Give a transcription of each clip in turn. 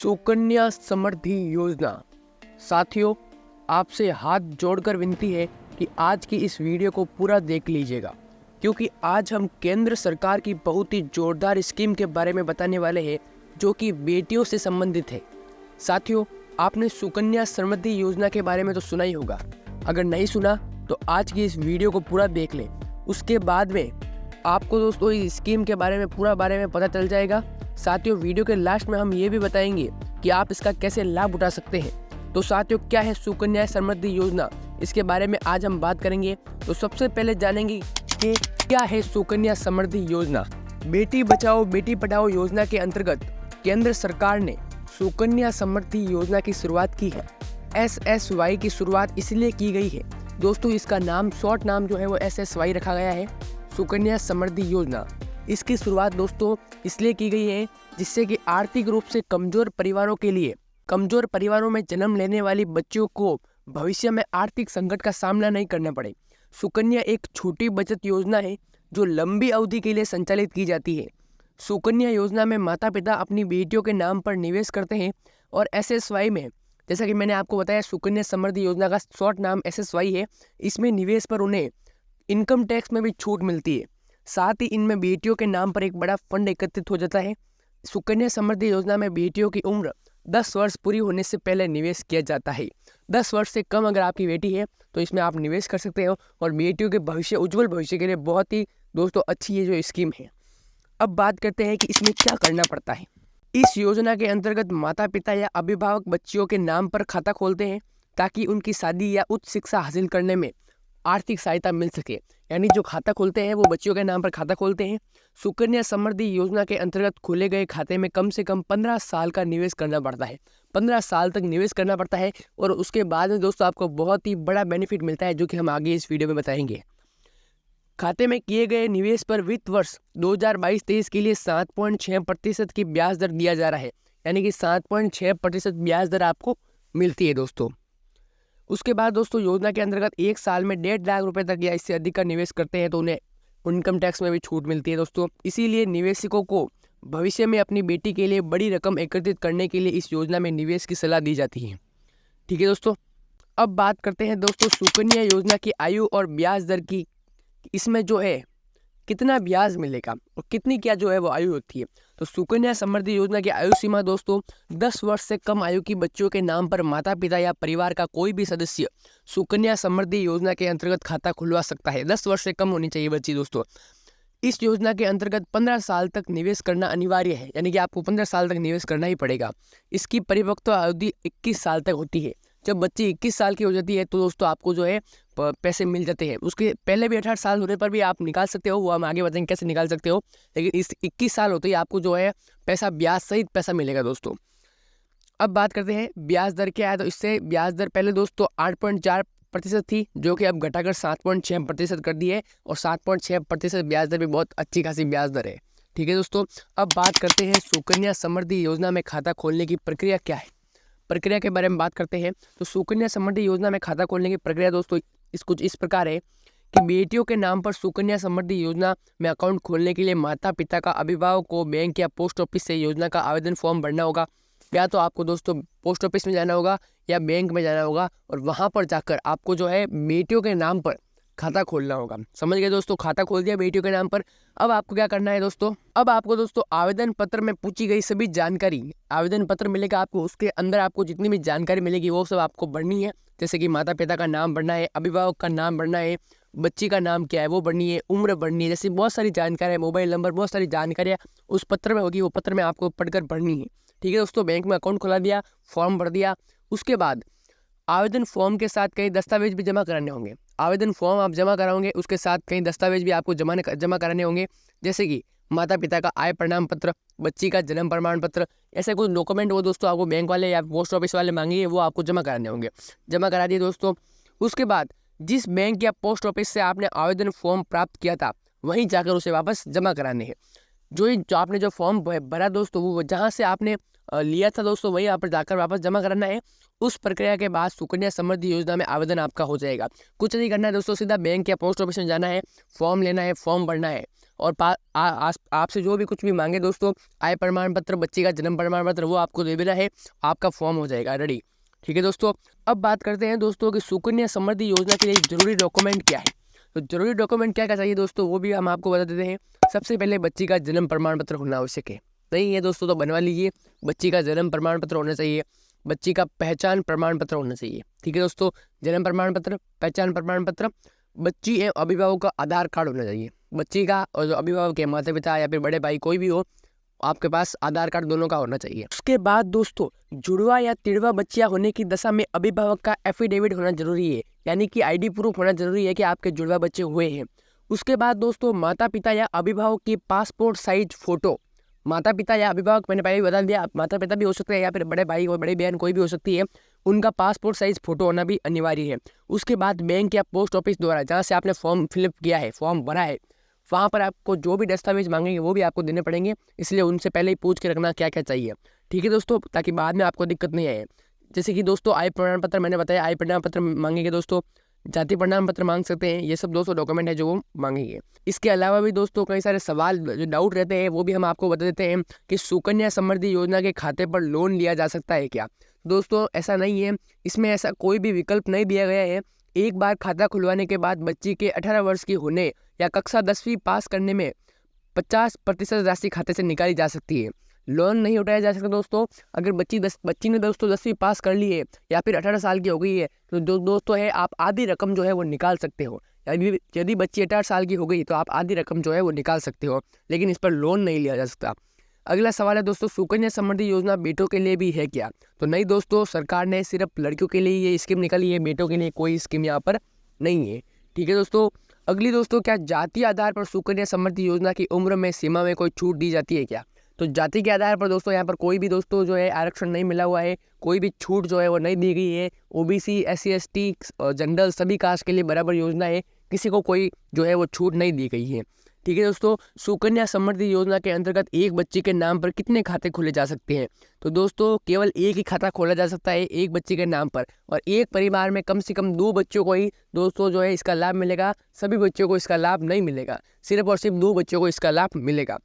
सुकन्या समृद्धि योजना। साथियों, आपसे हाथ जोड़कर विनती है कि आज की इस वीडियो को पूरा देख लीजिएगा, क्योंकि आज हम केंद्र सरकार की बहुत ही जोरदार स्कीम के बारे में बताने वाले हैं जो कि बेटियों से संबंधित है। साथियों, आपने सुकन्या समृद्धि योजना के बारे में तो सुना ही होगा। अगर नहीं सुना तो आज की इस वीडियो को पूरा देख लें। उसके बाद में आपको दोस्तों इस स्कीम के बारे में पता चल जाएगा। साथियों, वीडियो के लास्ट में हम ये भी बताएंगे कि आप इसका कैसे लाभ उठा सकते हैं। तो साथियों, क्या है सुकन्या समृद्धि योजना, इसके बारे में आज हम बात करेंगे। तो सबसे पहले जानेंगे कि क्या है सुकन्या समृद्धि योजना। बेटी बचाओ बेटी पढ़ाओ योजना के अंतर्गत केंद्र सरकार ने सुकन्या समृद्धि योजना की शुरुआत की है। SSY की शुरुआत इसलिए की गई है दोस्तों, इसका नाम शॉर्ट नाम जो है वो SSY रखा गया है, सुकन्या समृद्धि योजना। इसकी शुरुआत दोस्तों इसलिए की गई है जिससे कि आर्थिक रूप से कमजोर परिवारों के लिए, कमजोर परिवारों में जन्म लेने वाली बच्चियों को भविष्य में आर्थिक संकट का सामना नहीं करना पड़े। सुकन्या एक छोटी बचत योजना है जो लंबी अवधि के लिए संचालित की जाती है। सुकन्या योजना में माता पिता अपनी बेटियों के नाम पर निवेश करते हैं और SSY में, जैसा कि मैंने आपको बताया, सुकन्या समृद्धि योजना का शॉर्ट नाम SSY है। इसमें निवेश पर उन्हें इनकम टैक्स में भी छूट मिलती है। साथ ही इनमें बेटियों के नाम पर एक बड़ा फंड एकत्रित हो जाता है। सुकन्या समृद्धि योजना में बेटियों की उम्र 10 वर्ष पूरी होने से पहले निवेश किया जाता है। 10 वर्ष से कम अगर आपकी बेटी है तो इसमें आप निवेश कर सकते हो और बेटियों के भविष्य, उज्जवल भविष्य के लिए बहुत ही दोस्तों अच्छी ये जो स्कीम है। अब बात करते हैं कि इसमें क्या करना पड़ता है। इस योजना के अंतर्गत माता पिता या अभिभावक बच्चियों के नाम पर खाता खोलते हैं ताकि उनकी शादी या उच्च शिक्षा हासिल करने में आर्थिक सहायता मिल सके। यानी जो खाता खोलते हैं वो बच्चियों के नाम पर खाता खोलते हैं। सुकन्या समृद्धि योजना के अंतर्गत खोले गए खाते में कम से कम 15 साल का निवेश करना पड़ता है। 15 साल तक निवेश करना पड़ता है और उसके बाद में दोस्तों आपको बहुत ही बड़ा बेनिफिट मिलता है, जो कि हम आगे इस वीडियो में बताएंगे। खाते में किए गए निवेश पर वित्त वर्ष 2022-23 के लिए 7.6% की ब्याज दर दिया जा रहा है। यानी कि 7.6% ब्याज दर आपको मिलती है दोस्तों। उसके बाद दोस्तों योजना के अंतर्गत एक साल में 1.5 लाख रुपए तक या इससे अधिक का निवेश करते हैं तो उन्हें इनकम टैक्स में भी छूट मिलती है दोस्तों। इसीलिए निवेशकों को भविष्य में अपनी बेटी के लिए बड़ी रकम एकत्रित करने के लिए इस योजना में निवेश की सलाह दी जाती है। ठीक है दोस्तों, अब बात करते हैं दोस्तों सुकन्या योजना की आयु और ब्याज दर की। इसमें जो है कितना ब्याज मिलेगा और कितनी क्या जो है वो आयु होती है। तो सुकन्या समृद्धि योजना की आयु सीमा दोस्तों 10 वर्ष से कम आयु की बच्चियों के नाम पर माता पिता या परिवार का कोई भी सदस्य सुकन्या समृद्धि योजना के अंतर्गत खाता खुलवा सकता है। 10 वर्ष से कम होनी चाहिए बच्ची दोस्तों। इस योजना के अंतर्गत 15 साल तक निवेश करना अनिवार्य है, यानी कि आपको 15 साल तक निवेश करना ही पड़ेगा। इसकी परिपक्वता अवधि 21 साल तक होती है। जब बच्ची 21 साल की हो जाती है तो दोस्तों आपको जो है पैसे मिल जाते हैं। उसके पहले भी 18 साल होने पर भी आप निकाल सकते हो, वो हम आगे बताएंगे कैसे निकाल सकते हो। लेकिन इस 21 साल होते ही आपको जो है पैसा, ब्याज सहित पैसा मिलेगा दोस्तों। अब बात करते हैं ब्याज दर क्या है। तो इससे ब्याज दर पहले दोस्तों 8.4% थी, जो कि अब घटाकर 7.6% कर दी है और 7.6% ब्याज दर भी बहुत अच्छी खासी ब्याज दर है। ठीक है दोस्तों, अब बात करते हैं सुकन्या समृद्धि योजना में खाता खोलने की प्रक्रिया क्या है। प्रक्रिया के बारे में बात करते हैं। तो सुकन्या समृद्धि योजना में खाता खोलने की प्रक्रिया दोस्तों कुछ इस प्रकार है कि बेटियों के नाम पर सुकन्या समृद्धि योजना में अकाउंट खोलने के लिए माता पिता का अभिभावक को बैंक या पोस्ट ऑफिस से योजना का आवेदन फॉर्म भरना होगा। या तो आपको दोस्तों पोस्ट ऑफिस में जाना होगा या बैंक में जाना होगा और वहाँ पर जाकर आपको जो है बेटियों के नाम पर खाता खोलना होगा। समझ गए दोस्तों, खाता खोल दिया बेटियों के नाम पर। अब आपको क्या करना है दोस्तों, अब आपको दोस्तों आवेदन पत्र में पूछी गई सभी जानकारी, आवेदन पत्र मिलेगा आपको, उसके अंदर आपको जितनी भी जानकारी मिलेगी वो सब आपको भरनी है। जैसे कि माता पिता का नाम भरना है, अभिभावक का नाम भरना है, बच्ची का नाम क्या है वो भरनी है, उम्र भरनी है, जैसे बहुत सारी जानकारी, मोबाइल नंबर, बहुत सारी जानकारियाँ उस पत्र में होगी, वो पत्र में आपको पढ़कर भरनी है। ठीक है दोस्तों, बैंक में अकाउंट खुला दिया, फॉर्म भर दिया। उसके बाद आवेदन फॉर्म के साथ कई दस्तावेज भी जमा कराने होंगे। आवेदन फॉर्म आप जमा कराओगे, उसके साथ कई दस्तावेज भी आपको जमा कराने होंगे, जैसे कि माता पिता का आय प्रमाण पत्र, बच्ची का जन्म प्रमाण पत्र, ऐसे कुछ डॉक्यूमेंट वो दोस्तों आपको बैंक वाले या पोस्ट ऑफिस वाले मांगेंगे, वो आपको जमा कराने होंगे। जमा करा दिए दोस्तों। उसके बाद जिस बैंक या पोस्ट ऑफिस से आपने आवेदन फॉर्म प्राप्त किया था वहीं जाकर उसे वापस जमा कराने हैं। जो आपने जो फॉर्म भरा दोस्तों, वो जहाँ से आपने लिया था दोस्तों वहीं आप जाकर वापस जमा कराना है। उस प्रक्रिया के बाद सुकन्या समृद्धि योजना में आवेदन आपका हो जाएगा। कुछ नहीं करना है दोस्तों, सीधा बैंक या पोस्ट ऑफिस में जाना है, फॉर्म लेना है, फॉर्म भरना है और आपसे जो भी कुछ भी मांगे दोस्तों, आय प्रमाण पत्र, बच्चे का जन्म प्रमाण पत्र, वो आपको दे देना है, आपका फॉर्म हो जाएगा रेडी। ठीक है दोस्तों, अब बात करते हैं दोस्तों कि सुकन्या समृद्धि योजना के लिए जरूरी डॉक्यूमेंट क्या है। तो जरूरी डॉक्यूमेंट क्या क्या चाहिए दोस्तों, वो भी हम आपको बता देते हैं। सबसे पहले बच्ची का जन्म प्रमाण पत्र होना आवश्यक है। नहीं है दोस्तों तो बनवा लीजिए। बच्ची का जन्म प्रमाण पत्र होना चाहिए, बच्ची का पहचान प्रमाण पत्र होना चाहिए। ठीक है दोस्तों, जन्म प्रमाण पत्र, पहचान प्रमाण पत्र, बच्ची एवं अभिभावक का आधार कार्ड होना चाहिए। बच्ची का और जो अभिभावक के माता पिता या फिर बड़े भाई कोई भी हो, आपके पास आधार कार्ड दोनों का होना चाहिए। उसके बाद दोस्तों, जुड़वा या तिड़वा बच्चियां होने की दशा में अभिभावक का एफिडेविट होना जरूरी है, यानी कि आईडी प्रूफ होना जरूरी है कि आपके जुड़वा बच्चे हुए हैं। उसके बाद दोस्तों, माता पिता या अभिभावक की पासपोर्ट साइज फोटो, माता पिता या अभिभावक, मैंने पहले भी बता दिया, माता पिता भी हो सकते हैं या फिर बड़े भाई और बड़ी बहन कोई भी हो सकती है, उनका पासपोर्ट साइज फोटो होना भी अनिवार्य है। उसके बाद बैंक या पोस्ट ऑफिस द्वारा जहाँ से आपने फॉर्म फिलअप किया है, फॉर्म भरा है, वहाँ पर आपको जो भी दस्तावेज मांगेंगे वो भी आपको देने पड़ेंगे, इसलिए उनसे पहले ही पूछ के रखना क्या क्या चाहिए। ठीक है दोस्तों, ताकि बाद में आपको दिक्कत नहीं आए। जैसे कि दोस्तों आय प्रमाण पत्र मैंने बताया, आय प्रमाण पत्र मांगेंगे दोस्तों, जाति प्रमाण पत्र मांग सकते हैं, ये सब दोस्तों डॉक्यूमेंट है जो वो मांगेंगे। इसके अलावा भी दोस्तों कई सारे सवाल जो डाउट रहते हैं वो भी हम आपको बता देते हैं कि सुकन्या समृद्धि योजना के खाते पर लोन लिया जा सकता है क्या। दोस्तों ऐसा नहीं है, इसमें ऐसा कोई भी विकल्प नहीं दिया गया है। एक बार खाता खुलवाने के बाद बच्ची के 18 वर्ष की होने या कक्षा 10वीं पास करने में 50% राशि खाते से निकाली जा सकती है। लोन नहीं उठाया जा सकता दोस्तों। अगर बच्ची ने दोस्तों 10वीं पास कर ली है या फिर 18 साल की हो गई है, तो दोस्तों है आप आधी रकम जो है वो निकाल सकते हो। यदि बच्ची 18 साल की हो गई तो आप आधी रकम जो है वो निकाल सकते हो, लेकिन इस पर लोन नहीं लिया जा सकता। अगला सवाल है दोस्तों, सुकन्या समृद्धि योजना बेटों के लिए भी है क्या। तो नहीं दोस्तों, सरकार ने सिर्फ लड़कियों के लिए ये स्कीम निकाली है, बेटों के लिए कोई स्कीम यहाँ पर नहीं है। ठीक है दोस्तों, अगली दोस्तों, क्या जातीय आधार पर सुकन्या समृद्धि योजना की उम्र में सीमा में कोई छूट दी जाती है क्या। तो जाति के आधार पर दोस्तों यहाँ पर कोई भी दोस्तों जो है आरक्षण नहीं मिला हुआ है, कोई भी छूट जो है वो नहीं दी गई है। ओबीसी, SC ST, जनरल सभी कास्ट के लिए बराबर योजना है, किसी को कोई जो है वो छूट नहीं दी गई है। ठीक है दोस्तों, सुकन्या समृद्धि योजना के अंतर्गत एक बच्चे के नाम पर कितने खाते खोले जा सकते हैं। तो दोस्तों केवल एक ही खाता खोला जा सकता है एक बच्चे के नाम पर, और एक परिवार में कम से कम 2 बच्चों को ही दोस्तों जो है इसका लाभ मिलेगा। सभी बच्चों को इसका लाभ नहीं मिलेगा, सिर्फ और सिर्फ 2 बच्चों को इसका लाभ मिलेगा।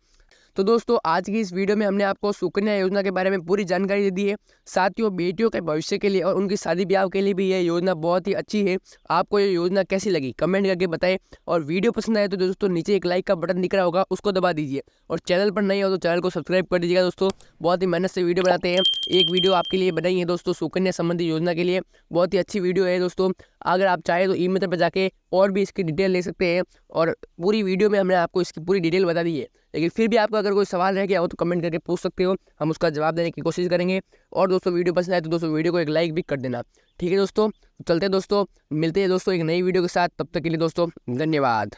तो दोस्तों आज की इस वीडियो में हमने आपको सुकन्या योजना के बारे में पूरी जानकारी दे दी है। साथियों, बेटियों के भविष्य के लिए और उनकी शादी ब्याह के लिए भी यह योजना बहुत ही अच्छी है। आपको ये योजना कैसी लगी कमेंट करके बताएं, और वीडियो पसंद आए तो दोस्तों नीचे एक लाइक का बटन दिख रहा होगा, उसको दबा दीजिए, और चैनल पर नहीं हो तो चैनल को सब्सक्राइब कर दीजिएगा। दोस्तों बहुत ही मेहनत से वीडियो बनाते हैं, एक वीडियो आपके लिए बनाई है दोस्तों सुकन्या समृद्धि योजना के लिए, बहुत ही अच्छी वीडियो है दोस्तों। अगर आप चाहें तो ई-मित्र पर जाके और भी इसकी डिटेल ले सकते हैं, और पूरी वीडियो में हमने आपको इसकी पूरी डिटेल बता दी है। लेकिन फिर भी आपका अगर कोई सवाल रह गया हो तो कमेंट करके पूछ सकते हो, हम उसका जवाब देने की कोशिश करेंगे। और दोस्तों वीडियो पसंद आए तो दोस्तों वीडियो को एक लाइक भी कर देना। ठीक है दोस्तों, चलते हैं दोस्तों, मिलते हैं दोस्तों एक नई वीडियो के साथ, तब तक के लिए दोस्तों धन्यवाद।